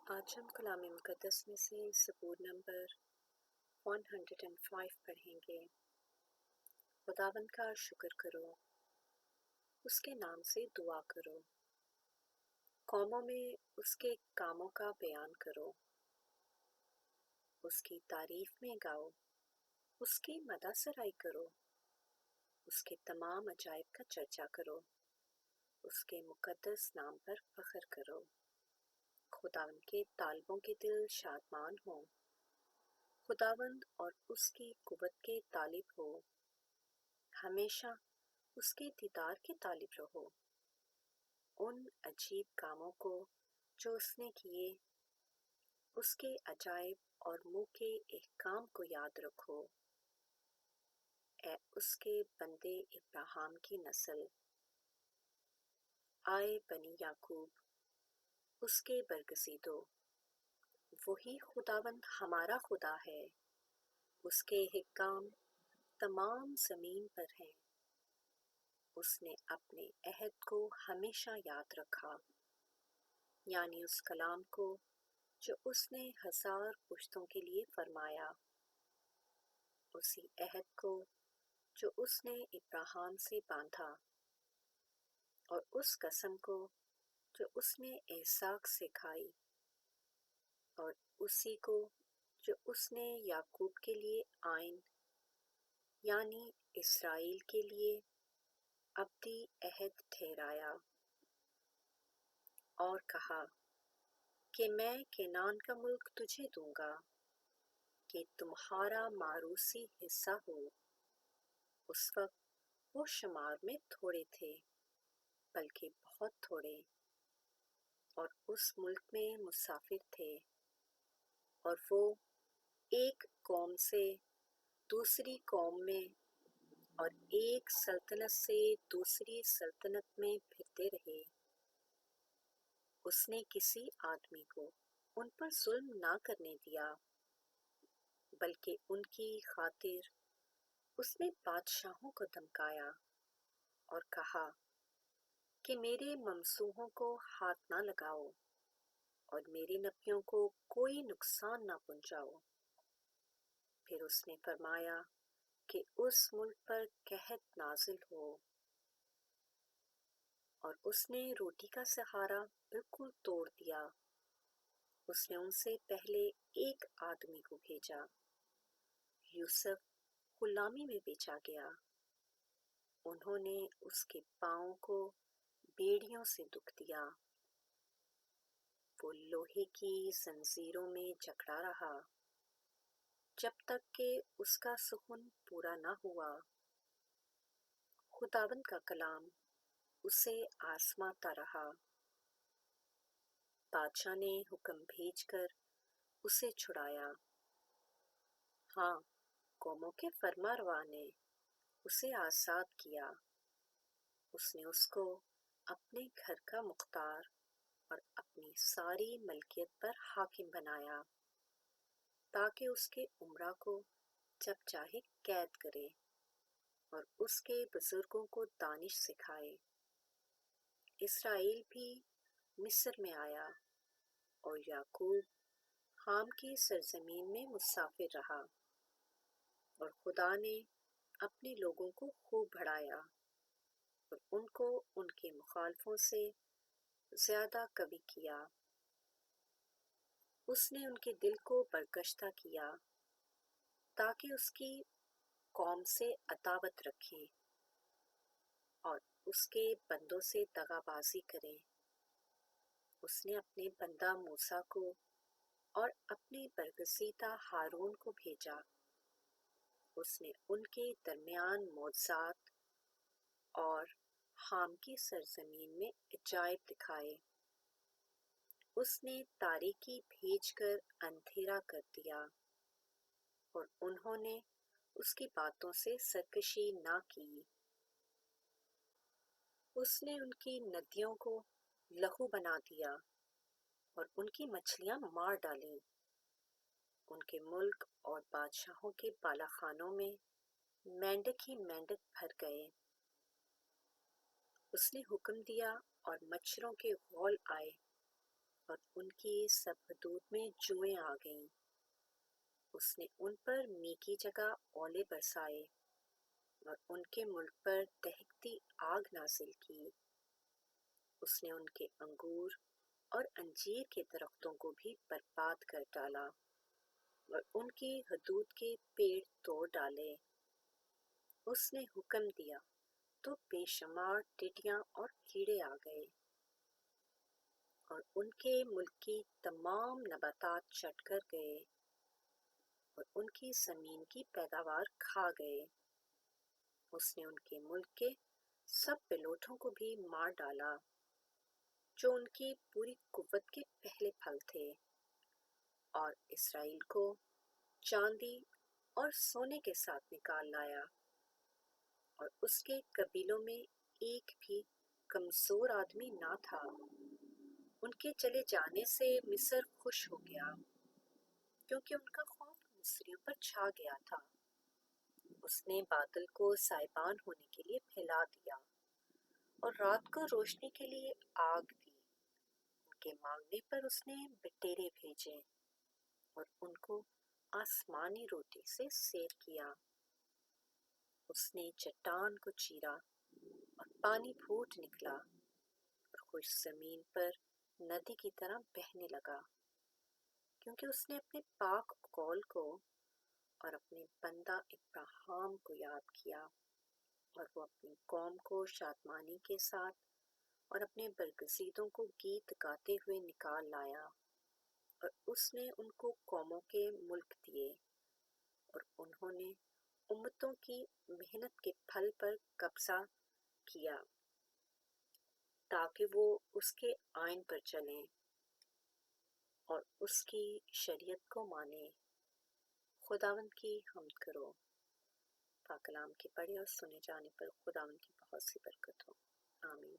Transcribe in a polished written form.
آج ہم کلام مقدس میں سے سبور نمبر 105 پڑھیں گے۔ خداوند کا شکر کرو، اس کے نام سے دعا کرو، قوموں میں اس کے کاموں کا بیان کرو، اس کی تعریف میں گاؤ، اس کی مدح سرائی کرو، اس کے تمام عجائب کا چرچا کرو، اس کے مقدس نام پر فخر کرو۔ خداوند کے طالبوں کے دل شادمان ہوں، خداوند اور اس کی قوت کے طالب ہو، ہمیشہ اس کے دیدار کے طالب رہو۔ ان عجیب کاموں کو جو اس نے کیے، اس کے عجائب اور منہ کے احکام کو یاد رکھو۔ اے اس کے بندے ابراہیم کی نسل، آئے بنی یعقوب، اس کے برگزیدو، وہی خداوند ہمارا خدا ہے، اس کے احکام تمام زمین پر ہیں۔ اس نے اپنے عہد کو ہمیشہ یاد رکھا، یعنی اس کلام کو جو اس نے 1000 پشتوں کے لیے فرمایا، اسی عہد کو جو اس نے ابراہیم سے باندھا، اور اس قسم کو جو اس نے اسحاق سے کھائی، اور اسی کو جو اس نے یعقوب کے لیے آئین یعنی اسرائیل کے لیے ابدی عہد ٹھہرایا، اور کہا کہ میں کنعان کا ملک تجھے دوں گا کہ تمہارا موروثی حصہ ہو۔ اس وقت وہ شمار میں تھوڑے تھے، بلکہ بہت تھوڑے، اور اس ملک میں مسافر تھے، اور وہ ایک قوم سے دوسری قوم میں اور ایک سلطنت سے دوسری سلطنت میں پھرتے رہے۔ اس نے کسی آدمی کو ان پر ظلم نہ کرنے دیا، بلکہ ان کی خاطر اس نے بادشاہوں کو دھمکایا اور کہا کہ میرے ممسوحوں کو ہاتھ نہ لگاؤ اور میرے نبیوں کو کوئی نقصان نہ پہنچاؤ۔ پھر اس نے فرمایا کہ اس ملک پر قحط نازل ہو، اور اس نے روٹی کا سہارا بالکل توڑ دیا۔ اس نے ان سے پہلے ایک آدمی کو بھیجا، یوسف غلامی میں بیچا گیا۔ انہوں نے اس کے پاؤں کو بیڑیوں سے دکھ دیا، وہ لوہے کی زنجیروں میں جکڑا رہا جب تک کہ اس کا سخن پورا نہ ہوا۔ خداوند کا کلام اسے آزماتا رہا۔ بادشاہ نے حکم بھیج کر اسے چھڑایا۔ ہاں، قوموں کے فرما روا نے اسے آزاد کیا۔ اس نے اس کو اپنے گھر کا مختار اور اپنی ساری ملکیت پر حاکم بنایا، تاکہ اس کے امراء کو جب چاہے قید کرے اور اس کے بزرگوں کو دانش سکھائے۔ اسرائیل بھی مصر میں آیا، اور یعقوب حام کی سرزمین میں مسافر رہا، اور خدا نے اپنے لوگوں کو خوب بڑھایا اور ان کو ان کے مخالفوں سے زیادہ قوی کیا۔ اس نے ان کے دل کو برگشتہ کیا تاکہ اس کی قوم سے عداوت رکھیں اور اس کے بندوں سے دغا بازی کریں۔ اس نے اپنے بندہ موسیٰ کو اور اپنے برگزیدہ ہارون کو بھیجا۔ اس نے ان کے درمیان معجزات اور حام کی سرزمین میں عجائب دکھائے۔ اس نے تاریکی بھیج کر اندھیرا کر دیا، اور انہوں نے اس کی باتوں سے سرکشی نہ کی۔ اس نے ان کی ندیوں کو لہو بنا دیا اور ان کی مچھلیاں مار ڈالیں۔ ان کے ملک اور بادشاہوں کے بالا خانوں میں مینڈک ہی مینڈک بھر گئے۔ اس نے حکم دیا اور مچھروں کے غول آئے اور ان کی سب حدود میں جوئیں آ گئیں۔ اس نے ان پر میکی جگہ اولے برسائے اور ان کے ملک پر دہکتی آگ نازل کی۔ اس نے ان کے انگور اور انجیر کے درختوں کو بھی برباد کر ڈالا اور ان کی حدود کے پیڑ توڑ ڈالے۔ اس نے حکم دیا تو بے شمار ٹڈیاں اور کیڑے آ گئے اور ان کے ملک کی تمام نباتات چٹ کر گئے اور ان کی زمین کی پیداوار کھا گئے۔ اس نے ان کے ملک کے سب پلوٹھوں کو بھی مار ڈالا جو ان کی پوری قوت کے پہلے پھل تھے، اور اسرائیل کو چاندی اور سونے کے ساتھ نکال لایا، اور اس کے قبیلوں میں ایک بھی کمزور آدمی نہ تھا۔ ان کے چلے جانے سے مصر خوش ہو گیا، کیونکہ ان کا خوف مصریوں پر چھا گیا تھا۔ اس نے بادل کو سائبان ہونے کے لیے پھیلا دیا اور رات کو روشنی کے لیے آگ دی۔ ان کے مانگنے پر اس نے بٹیرے بھیجے اور ان کو آسمانی روٹی سے سیر کیا۔ اس نے چٹان کو چیرا اور پانی پھوٹ نکلا اور خشک زمین پر ندی کی طرح بہنے لگا، کیونکہ اس نے اپنے پاک قول کو اور اپنے بندہ ابراہیم کو یاد کیا، اور وہ اپنی قوم کو شادمانی کے ساتھ اور اپنے برگزیدوں کو گیت گاتے ہوئے نکال لایا، اور اس نے ان کو قوموں کے ملک دیے، اور انہوں نے امتوں کی محنت کے پھل پر قبضہ کیا تاکہ وہ اس کے آئین پر چلیں اور اس کی شریعت کو مانیں۔ خداوند کی حمد کرو۔ پاک کلام کے پڑھے اور سنے جانے پر خداوند کی بہت سی برکت ہو۔ آمین۔